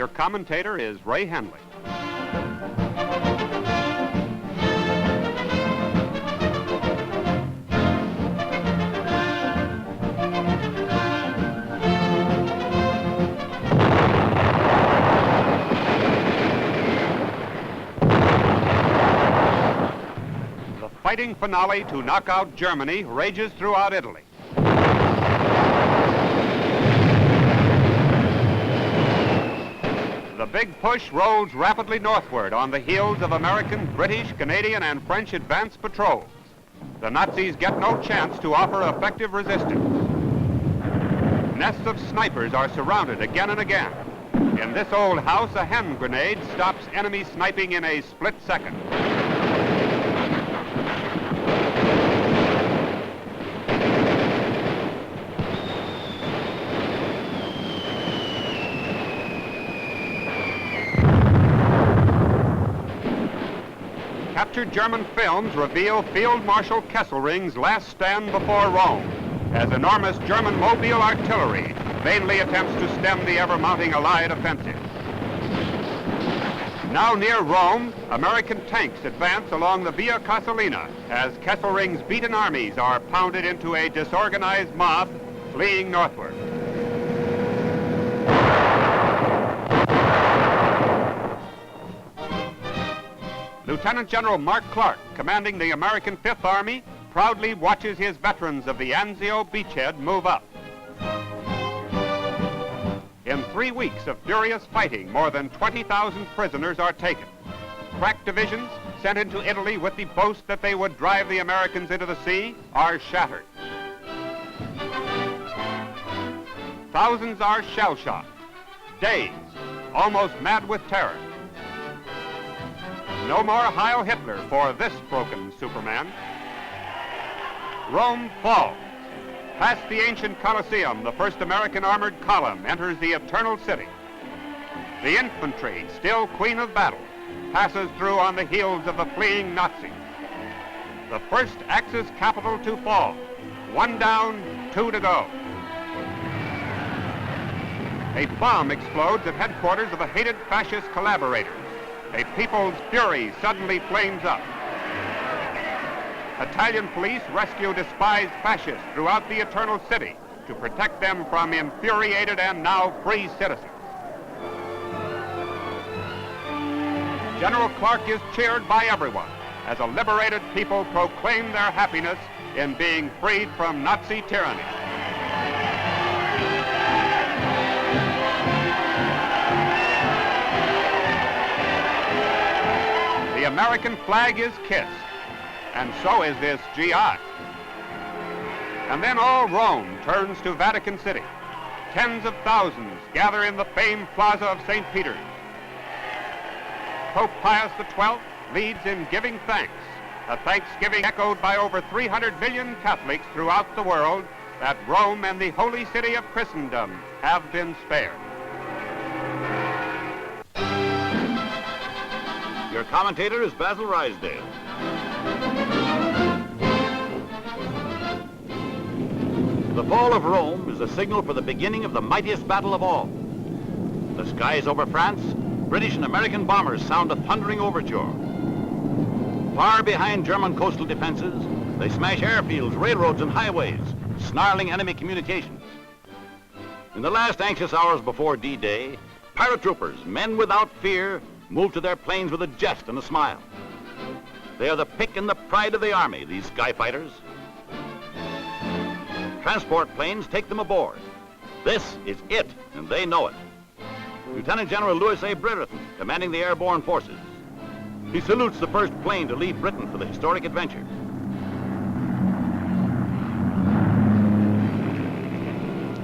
Your commentator is Ray Henley. The fighting finale to knock out Germany rages throughout Italy. The big push rolls rapidly northward on the heels of American, British, Canadian, and French advance patrols. The Nazis get no chance to offer effective resistance. Nests of snipers are surrounded again and again. In this old house, a hand grenade stops enemy sniping in a split second. Captured German films reveal Field Marshal Kesselring's last stand before Rome, as enormous German mobile artillery vainly attempts to stem the ever-mounting Allied offensive. Now near Rome, American tanks advance along the Via Casalina as Kesselring's beaten armies are pounded into a disorganized mob fleeing northward. Lieutenant General Mark Clark, commanding the American Fifth Army, proudly watches his veterans of the Anzio beachhead move up. In 3 weeks of furious fighting, more than 20,000 prisoners are taken. Crack divisions, sent into Italy with the boast that they would drive the Americans into the sea, are shattered. Thousands are shell-shocked, dazed, almost mad with terror. No more Heil Hitler for this broken Superman. Rome falls. Past the ancient Colosseum, the first American armored column enters the Eternal City. The infantry, still queen of battle, passes through on the heels of the fleeing Nazis. The first Axis capital to fall. 1 down, 2 to go. A bomb explodes at headquarters of the hated fascist collaborators. A people's fury suddenly flames up. Italian police rescue despised fascists throughout the Eternal City to protect them from infuriated and now free citizens. General Clark is cheered by everyone as a liberated people proclaim their happiness in being freed from Nazi tyranny. The American flag is kissed, and so is this GI. And then all Rome turns to Vatican City. Tens of thousands gather in the famed plaza of St. Peter's. Pope Pius XII leads in giving thanks, a thanksgiving echoed by over 300 million Catholics throughout the world that Rome and the holy city of Christendom have been spared. Your commentator is Basil Rysdale. The fall of Rome is a signal for the beginning of the mightiest battle of all. The skies over France, British and American bombers sound a thundering overture. Far behind German coastal defenses, they smash airfields, railroads, and highways, snarling enemy communications. In the last anxious hours before D-Day, paratroopers, men without fear, move to their planes with a jest and a smile. They are the pick and the pride of the Army, these sky fighters. Transport planes take them aboard. This is it, and they know it. Lieutenant General Louis A. Brereton, commanding the airborne forces. He salutes the first plane to leave Britain for the historic adventure.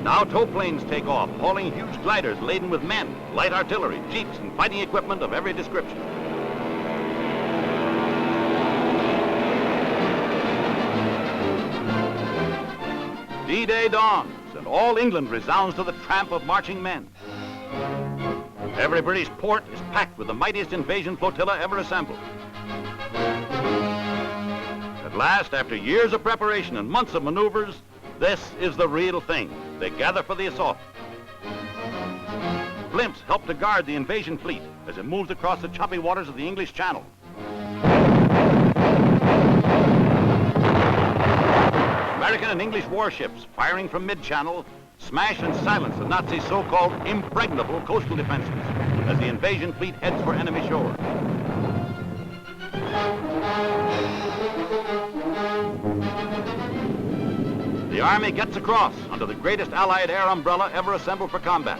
Now tow planes take off, hauling huge gliders laden with men, light artillery, jeeps, and fighting equipment of every description. D-Day dawns, and all England resounds to the tramp of marching men. Every British port is packed with the mightiest invasion flotilla ever assembled. At last, after years of preparation and months of maneuvers, this is the real thing. They gather for the assault. blimps help to guard the invasion fleet as it moves across the choppy waters of the English Channel. American and English warships firing from mid-channel smash and silence the Nazi so-called impregnable coastal defenses as the invasion fleet heads for enemy shore. The Army gets across under the greatest Allied air umbrella ever assembled for combat.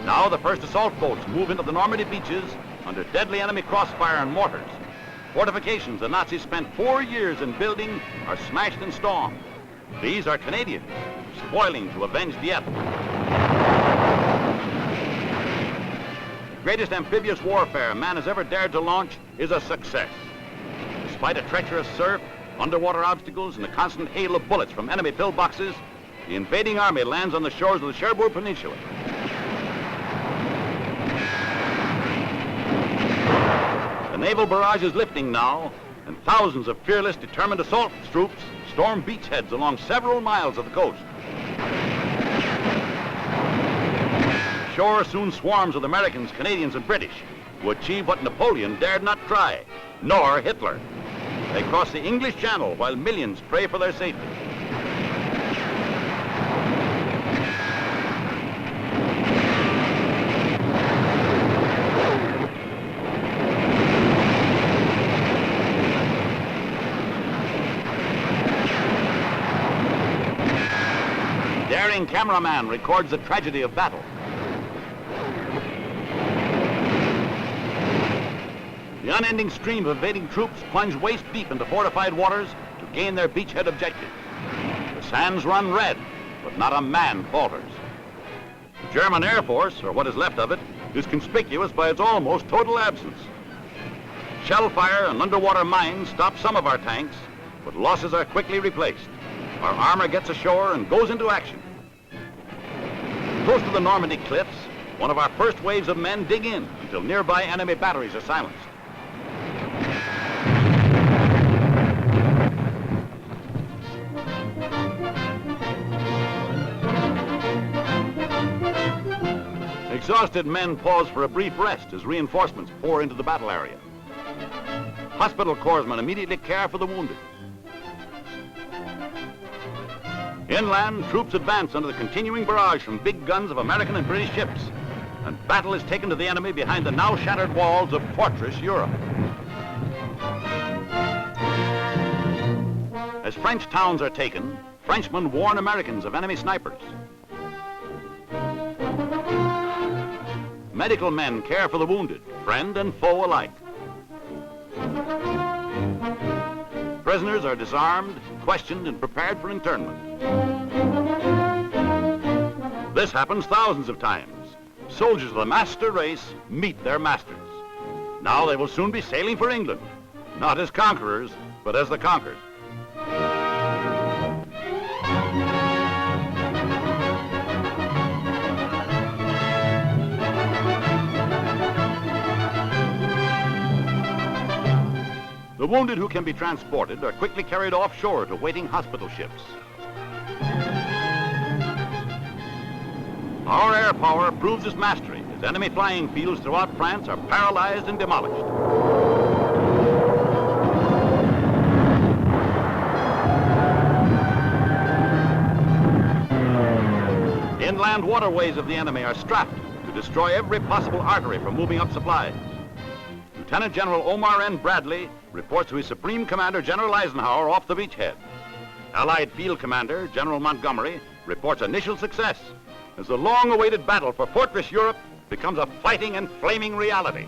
Now the first assault boats move into the Normandy beaches under deadly enemy crossfire and mortars. Fortifications the Nazis spent 4 years in building are smashed and stormed. These are Canadians, spoiling to avenge Dieppe. The greatest amphibious warfare man has ever dared to launch is a success. Despite a treacherous surf, underwater obstacles, and a constant hail of bullets from enemy pillboxes, the invading army lands on the shores of the Cherbourg Peninsula. The naval barrage is lifting now, and thousands of fearless, determined assault troops storm beachheads along several miles of the coast. Shore soon swarms with Americans, Canadians, and British, who achieve what Napoleon dared not try, nor Hitler. They cross the English Channel while millions pray for their safety. Daring cameraman records the tragedy of battle. The unending stream of invading troops plunge waist deep into fortified waters to gain their beachhead objectives. The sands run red, but not a man falters. The German Air Force, or what is left of it, is conspicuous by its almost total absence. Shell fire and underwater mines stop some of our tanks, but losses are quickly replaced. Our armor gets ashore and goes into action. Close to the Normandy cliffs, one of our first waves of men dig in until nearby enemy batteries are silenced. Exhausted men pause for a brief rest as reinforcements pour into the battle area. Hospital corpsmen immediately care for the wounded. Inland, troops advance under the continuing barrage from big guns of American and British ships, and battle is taken to the enemy behind the now shattered walls of Fortress Europe. As French towns are taken, Frenchmen warn Americans of enemy snipers. Medical men care for the wounded, friend and foe alike. Prisoners are disarmed, questioned, and prepared for internment. This happens thousands of times. Soldiers of the master race meet their masters. Now they will soon be sailing for England, not as conquerors, but as the conquered. The wounded who can be transported are quickly carried offshore to waiting hospital ships. Our air power proves its mastery as enemy flying fields throughout France are paralyzed and demolished. Inland waterways of the enemy are strapped to destroy every possible artery for moving up supplies. Lieutenant General Omar N. Bradley reports to his Supreme Commander General Eisenhower off the beachhead. Allied Field Commander General Montgomery reports initial success as the long-awaited battle for Fortress Europe becomes a fighting and flaming reality.